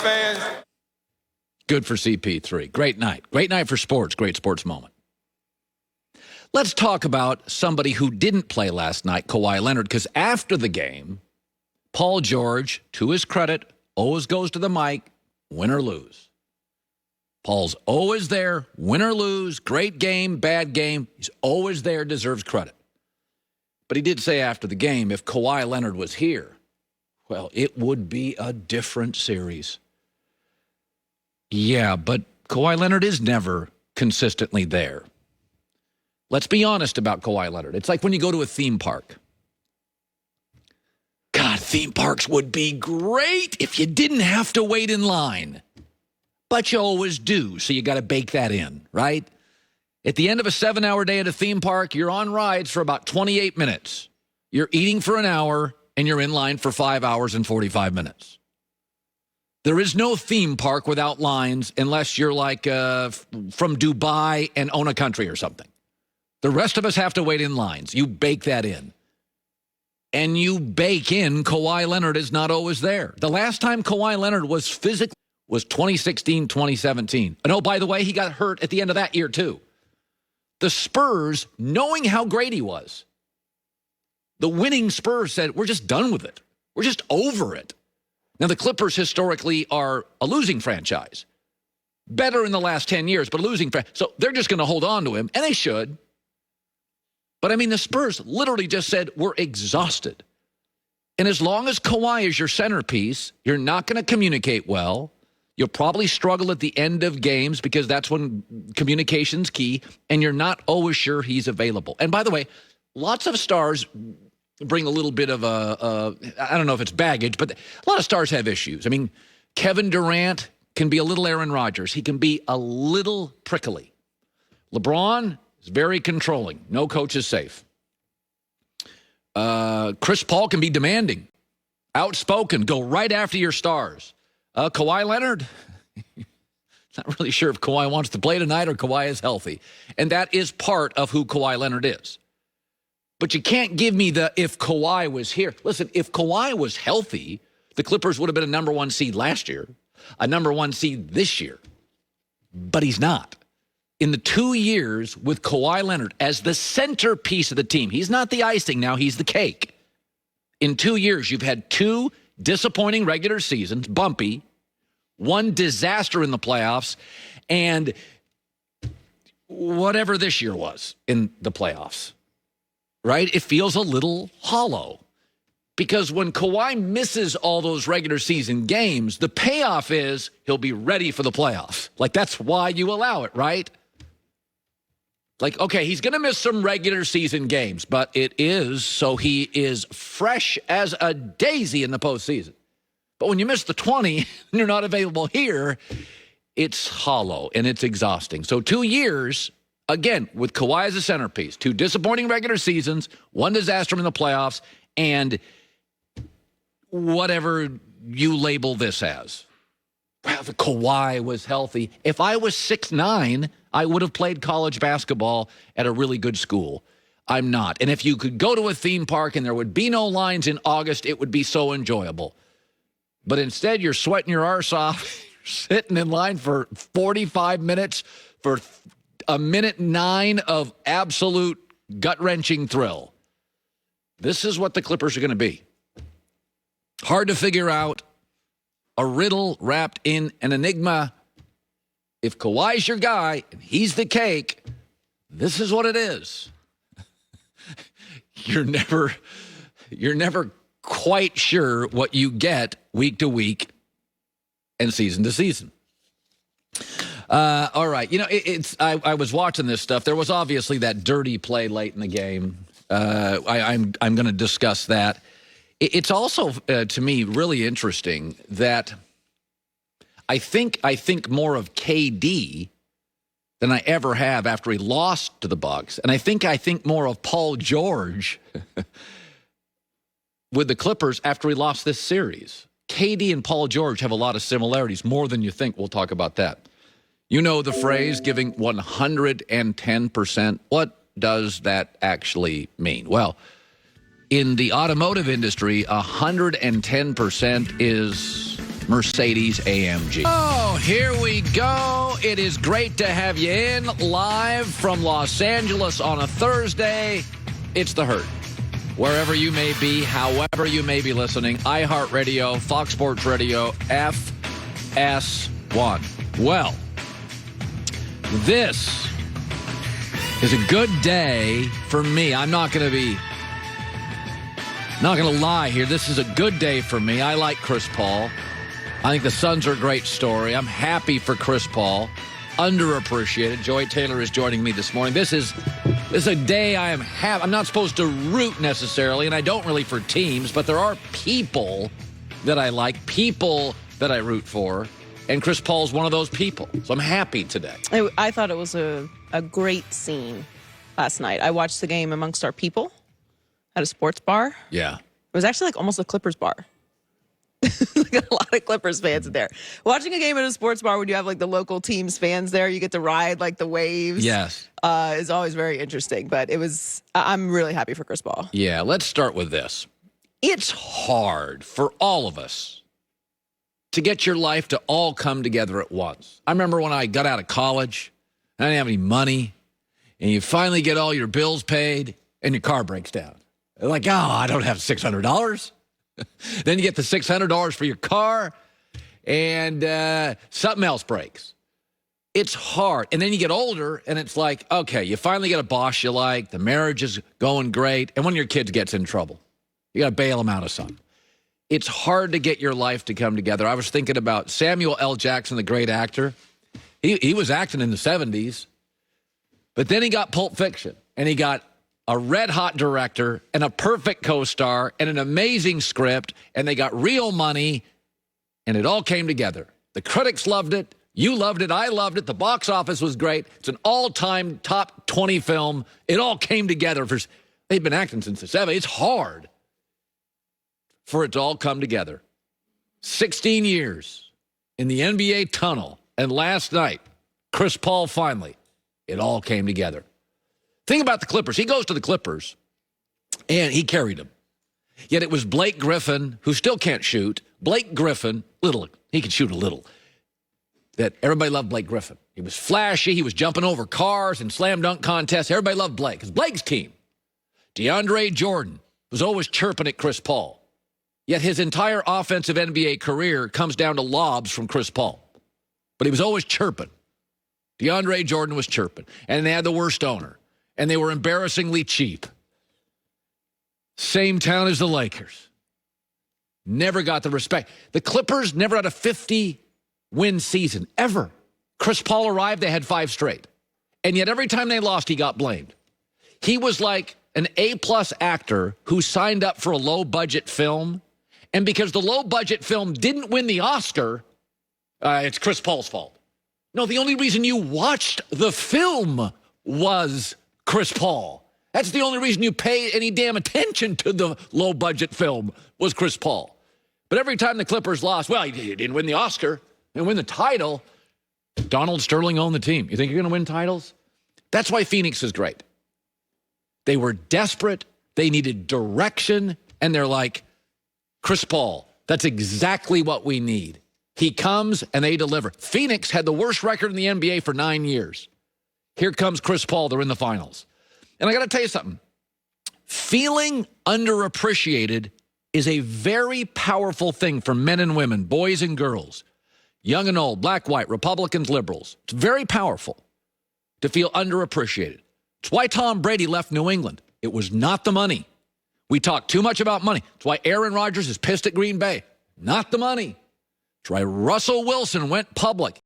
fans. Good for CP3. Great night. Great night for sports. Great sports moment. Let's talk about somebody who didn't play last night, Kawhi Leonard, because after the game, Paul George, to his credit, always goes to the mic, win or lose. Paul's always there, win or lose, great game, bad game. He's always there, deserves credit. But he did say after the game, if Kawhi Leonard was here, well, it would be a different series. Yeah, but Kawhi Leonard is never consistently there. Let's be honest about Kawhi Leonard. It's like when you go to a theme park. God, theme parks would be great if you didn't have to wait in line. But you always do, so you got to bake that in, right? At the end of a 7-hour day at a theme park, you're on rides for about 28 minutes. You're eating for an hour, and you're in line for 5 hours and 45 minutes. There is no theme park without lines unless you're like from Dubai and own a country or something. The rest of us have to wait in lines. You bake that in. And you bake in Kawhi Leonard is not always there. The last time Kawhi Leonard was physically was 2016, 2017. And oh, by the way, he got hurt at the end of that year too. The Spurs, knowing how great he was, the winning Spurs said, we're just done with it. We're just over it. Now, the Clippers historically are a losing franchise. Better in the last 10 years, but a losing franchise. So they're just going to hold on to him, and they should. But, I mean, the Spurs literally just said, we're exhausted. And as long as Kawhi is your centerpiece, you're not going to communicate well. You'll probably struggle at the end of games because that's when communication's key, and you're not always sure he's available. And by the way, lots of stars bring a little bit of I don't know if it's baggage, but a lot of stars have issues. I mean, Kevin Durant can be a little Aaron Rodgers. He can be a little prickly. LeBron is very controlling. No coach is safe. Chris Paul can be demanding, outspoken, go right after your stars. Kawhi Leonard, not really sure if Kawhi wants to play tonight or Kawhi is healthy. And that is part of who Kawhi Leonard is. But you can't give me the if Kawhi was here. Listen, if Kawhi was healthy, the Clippers would have been a number 1 seed last year, a number 1 seed this year. But he's not. In the 2 years with Kawhi Leonard as the centerpiece of the team, he's not the icing now, he's the cake. In 2 years, you've had 2 disappointing regular seasons, bumpy, 1 disaster in the playoffs, and whatever this year was in the playoffs. Right? It feels a little hollow because when Kawhi misses all those regular season games, the payoff is he'll be ready for the playoffs. Like, that's why you allow it, right? Like, okay, he's going to miss some regular season games, but it is so he is fresh as a daisy in the postseason. But when you miss the 20 and you're not available here, it's hollow and it's exhausting. So 2 years... Again, with Kawhi as a centerpiece, 2 disappointing regular seasons, 1 disaster in the playoffs, and whatever you label this as. Well, the Kawhi was healthy. If I was 6'9", I would have played college basketball at a really good school. I'm not. And if you could go to a theme park and there would be no lines in August, it would be so enjoyable. But instead, you're sweating your arse off, you're sitting in line for 45 minutes for a minute 9 of absolute gut-wrenching thrill. This is what the Clippers are going to be. Hard to figure out. A riddle wrapped in an enigma. If Kawhi's your guy and he's the cake, this is what it is. You're never quite sure what you get week to week and season to season. All right. You know, I was watching this stuff. There was obviously that dirty play late in the game. I'm going to discuss that. It's also, to me, really interesting that I think more of KD than I ever have after he lost to the Bucks. And I think more of Paul George with the Clippers after he lost this series. KD and Paul George have a lot of similarities, more than you think. We'll talk about that. You know the phrase, giving 110%. What does that actually mean? Well, in the automotive industry, 110% is Mercedes-AMG. Oh, here we go. It is great to have you in live from Los Angeles on a Thursday. It's The Hurt. Wherever you may be, however you may be listening, iHeartRadio, Fox Sports Radio, FS1. Well, this is a good day for me. I'm not going to lie here. This is a good day for me. I like Chris Paul. I think the Suns are a great story. I'm happy for Chris Paul. Underappreciated. Joy Taylor is joining me this morning. This is a day I am happy. I'm not supposed to root necessarily, and I don't really for teams, but there are people that I like, people that I root for, and Chris Paul's one of those people. So I'm happy today. I thought it was a great scene last night. I watched the game amongst our people at a sports bar. Yeah. It was actually like almost a Clippers bar. Like a lot of Clippers fans in there. Watching a game at a sports bar when you have like the local team's fans there, you get to ride like the waves. Yes. Is always very interesting. But I'm really happy for Chris Paul. Yeah, let's start with this. It's hard for all of us to get your life to all come together at once. I remember when I got out of college, I didn't have any money, and you finally get all your bills paid, and your car breaks down. Like, oh, I don't have $600. Then you get the $600 for your car, and something else breaks. It's hard. And then you get older, and it's like, okay, you finally get a boss you like, the marriage is going great, and one of your kids gets in trouble. You got to bail them out of something. It's hard to get your life to come together. I was thinking about Samuel L. Jackson, the great actor. He was acting in the 70s, but then he got Pulp Fiction, and he got a red-hot director and a perfect co-star and an amazing script, and they got real money, and it all came together. The critics loved it. You loved it. I loved it. The box office was great. It's an all-time top 20 film. It all came together. They've been acting since the 70s. It's hard for it to all come together. 16 years in the NBA tunnel, and last night, Chris Paul finally, it all came together. Think about the Clippers. He goes to the Clippers, and he carried them. Yet it was Blake Griffin, who still can't shoot. Blake Griffin, he could shoot a little. That everybody loved Blake Griffin. He was flashy. He was jumping over cars and slam dunk contests. Everybody loved Blake. It's Blake's team. DeAndre Jordan was always chirping at Chris Paul. Yet his entire offensive NBA career comes down to lobs from Chris Paul. But he was always chirping. DeAndre Jordan was chirping. And they had the worst owner. And they were embarrassingly cheap. Same town as the Lakers. Never got the respect. The Clippers never had a 50-win season, ever. Chris Paul arrived, they had 5 straight. And yet every time they lost, he got blamed. He was like an A-plus actor who signed up for a low-budget film. And because the low-budget film didn't win the Oscar, it's Chris Paul's fault. No, the only reason you watched the film was Chris Paul. That's the only reason you pay any damn attention to the low-budget film was Chris Paul. But every time the Clippers lost, well, he didn't win the Oscar, didn't win the title. Donald Sterling owned the team. You think you're going to win titles? That's why Phoenix is great. They were desperate. They needed direction. And they're like, Chris Paul, that's exactly what we need. He comes and they deliver. Phoenix had the worst record in the NBA for 9 years. Here comes Chris Paul. They're in the finals. And I got to tell you something. Feeling underappreciated is a very powerful thing for men and women, boys and girls, young and old, black, white, Republicans, liberals. It's very powerful to feel underappreciated. It's why Tom Brady left New England. It was not the money. We talk too much about money. It's why Aaron Rodgers is pissed at Green Bay. Not the money. It's why Russell Wilson went public.